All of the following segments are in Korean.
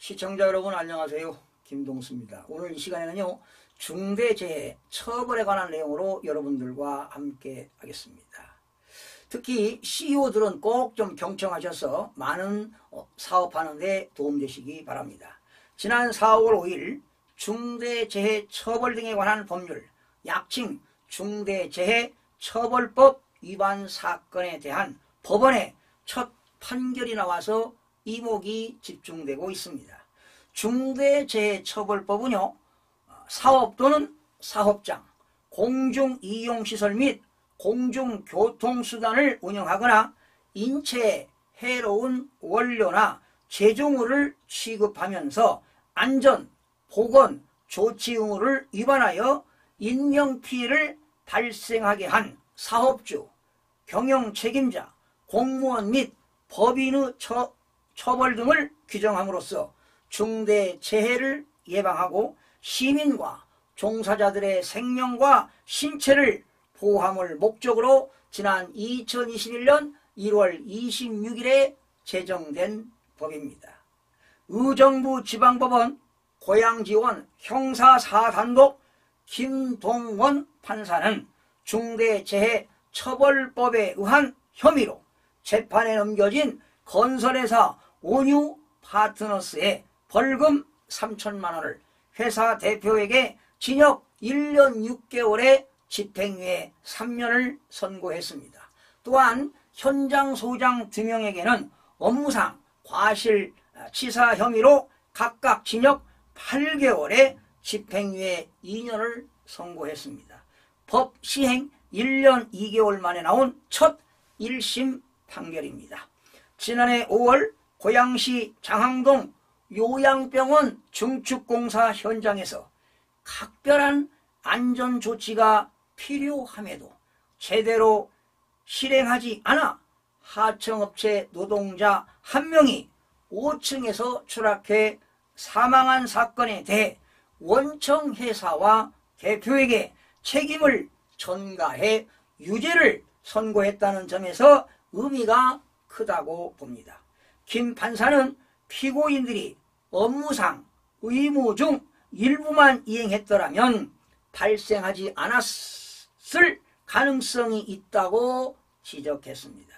시청자 여러분 안녕하세요. 김동수입니다. 오늘 이 시간에는요, 중대재해 처벌에 관한 내용으로 여러분들과 함께 하겠습니다. 특히 CEO들은 꼭 좀 경청하셔서 많은 사업하는 데 도움되시기 바랍니다. 지난 4월 5일 중대재해 처벌 등에 관한 법률, 약칭 중대재해처벌법 위반 사건에 대한 법원의 첫 판결이 나와서 이목이 집중되고 있습니다. 중대재해처벌법은요, 사업 또는 사업장, 공중이용시설 및 공중교통수단을 운영하거나 인체에 해로운 원료나 제조물을 취급하면서 안전, 보건, 조치 의무를 위반하여 인명피해를 발생하게 한 사업주, 경영책임자, 공무원 및 법인의 처벌 등을 규정함으로써 중대재해를 예방하고 시민과 종사자들의 생명과 신체를 보호함을 목적으로 지난 2021년 1월 26일에 제정된 법입니다. 의정부 지방법원 고양지원 형사4단독 김동원 판사는 중대재해처벌법에 의한 혐의로 재판에 넘겨진 건설회사 온유 파트너스에 벌금 3천만 원을, 회사 대표에게 징역 1년 6개월에 집행유예 3년을 선고했습니다. 또한 현장 소장 2명에게는 업무상 과실치사 혐의로 각각 징역 8개월에 집행유예 2년을 선고했습니다. 법 시행 1년 2개월 만에 나온 첫 1심 판결입니다. 지난해 5월 고양시 장항동 요양병원 증축공사 현장에서 각별한 안전조치가 필요함에도 제대로 실행하지 않아 하청업체 노동자 1명이 5층에서 추락해 사망한 사건에 대해 원청회사와 대표에게 책임을 전가해 유죄를 선고했다는 점에서 의미가 크다고 봅니다. 김 판사는 피고인들이 업무상 의무 중 일부만 이행했더라면 발생하지 않았을 가능성이 있다고 지적했습니다.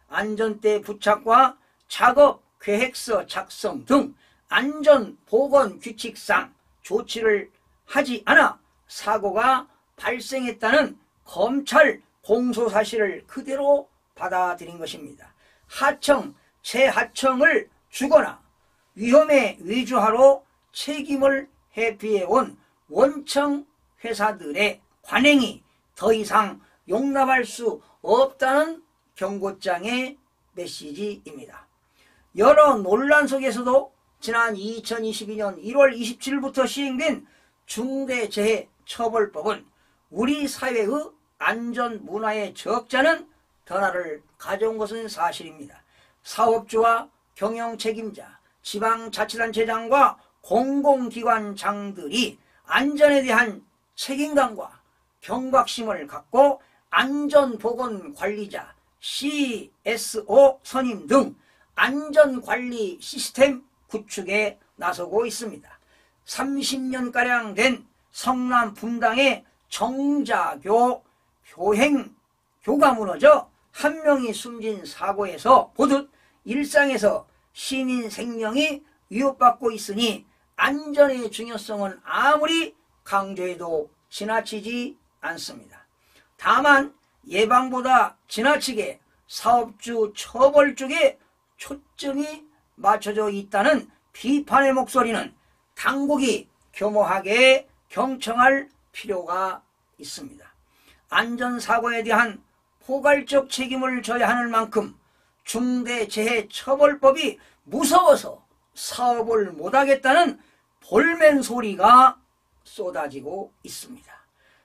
안전대 부착과 작업 계획서 작성 등 안전보건규칙상 조치를 하지 않아 사고가 발생했다는 검찰 공소사실을 그대로 받아들인 것입니다. 하청, 재하청을 주거나 위험에 위조하러 책임을 회피해온 원청 회사들의 관행이 더 이상 용납할 수 없다는 경고장의 메시지입니다. 여러 논란 속에서도 지난 2022년 1월 27일부터 시행된 중대재해처벌법은 우리 사회의 안전 문화의 적자는 변화를 가져온 것은 사실입니다. 사업주와 경영책임자, 지방자치단체장과 공공기관장들이 안전에 대한 책임감과 경각심을 갖고 안전보건관리자, CSO 선임 등 안전관리 시스템 구축에 나서고 있습니다. 30년가량 된 성남 분당의 정자교 교가 무너져 1명이 숨진 사고에서 보듯 일상에서 시민 생명이 위협받고 있으니 안전의 중요성은 아무리 강조해도 지나치지 않습니다. 다만 예방보다 지나치게 사업주 처벌 쪽에 초점이 맞춰져 있다는 비판의 목소리는 당국이 겸허하게 경청할 필요가 있습니다. 안전사고에 대한 포괄적 책임을 져야 하는 만큼 중대재해처벌법이 무서워서 사업을 못하겠다는 볼멘 소리가 쏟아지고 있습니다.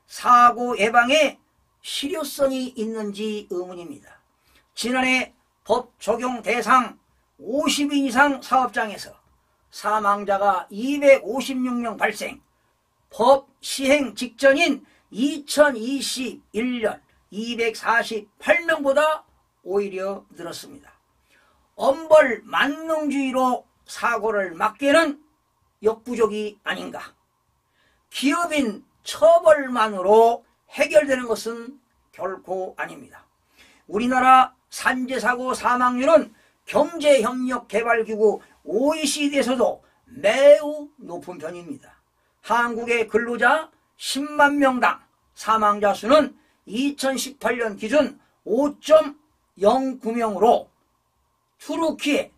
사고 예방에 실효성이 있는지 의문입니다. 지난해 법 적용 대상 50인 이상 사업장에서 사망자가 256명 발생, 법 시행 직전인 2021년 248명보다 오히려 늘었습니다. 엄벌 만능주의로 사고를 막기에는 역부족이 아닌가. 기업인 처벌만으로 해결되는 것은 결코 아닙니다. 우리나라 산재사고 사망률은 경제협력개발기구 OECD에서도 매우 높은 편입니다. 한국의 근로자 10만 명당 사망자 수는 2018년 기준 5.09명으로 투르키에는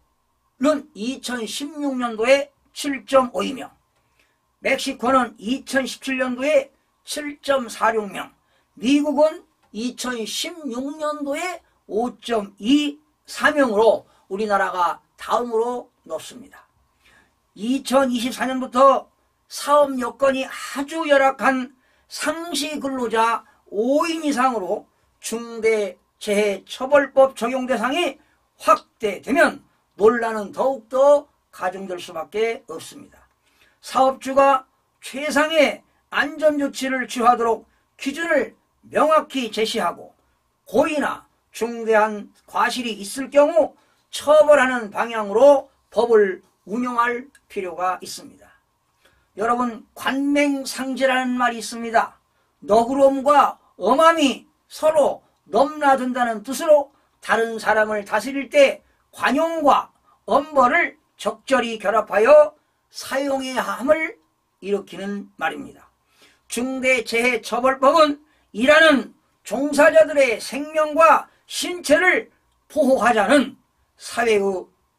2016년도에 7.52명, 멕시코는 2017년도에 7.46명, 미국은 2016년도에 5.24명으로 우리나라가 다음으로 높습니다. 2024년부터 사업 여건이 아주 열악한 상시 근로자 5인 이상으로 중대재해처벌법 적용 대상이 확대되면 논란은 더욱더 가중될 수밖에 없습니다. 사업주가 최상의 안전조치를 취하도록 기준을 명확히 제시하고 고의나 중대한 과실이 있을 경우 처벌하는 방향으로 법을 운영할 필요가 있습니다. 여러분, 관맹상제라는 말이 있습니다. 너그러움과 엄함이 서로 넘나든다는 뜻으로 다른 사람을 다스릴 때 관용과 엄벌을 적절히 결합하여 사용해야 함을 일으키는 말입니다. 중대재해처벌법은 일하는 종사자들의 생명과 신체를 보호하자는 사회의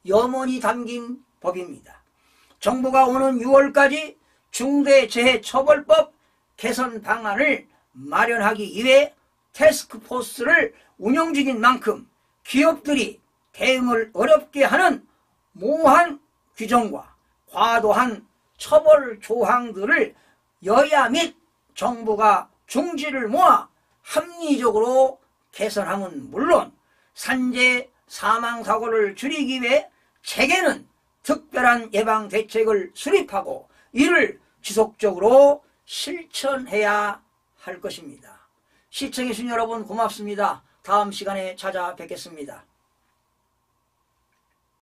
염원이 담긴 법입니다. 정부가 오는 6월까지 중대재해처벌법 개선 방안을 마련하기 위해 태스크포스를 운영 중인 만큼 기업들이 대응을 어렵게 하는 모호한 규정과 과도한 처벌 조항들을 여야 및 정부가 중지를 모아 합리적으로 개선함은 물론 산재 사망사고를 줄이기 위해 재개는 특별한 예방 대책을 수립하고 이를 지속적으로 실천해야 할 것입니다. 시청해주신 여러분 고맙습니다. 다음 시간에 찾아뵙겠습니다.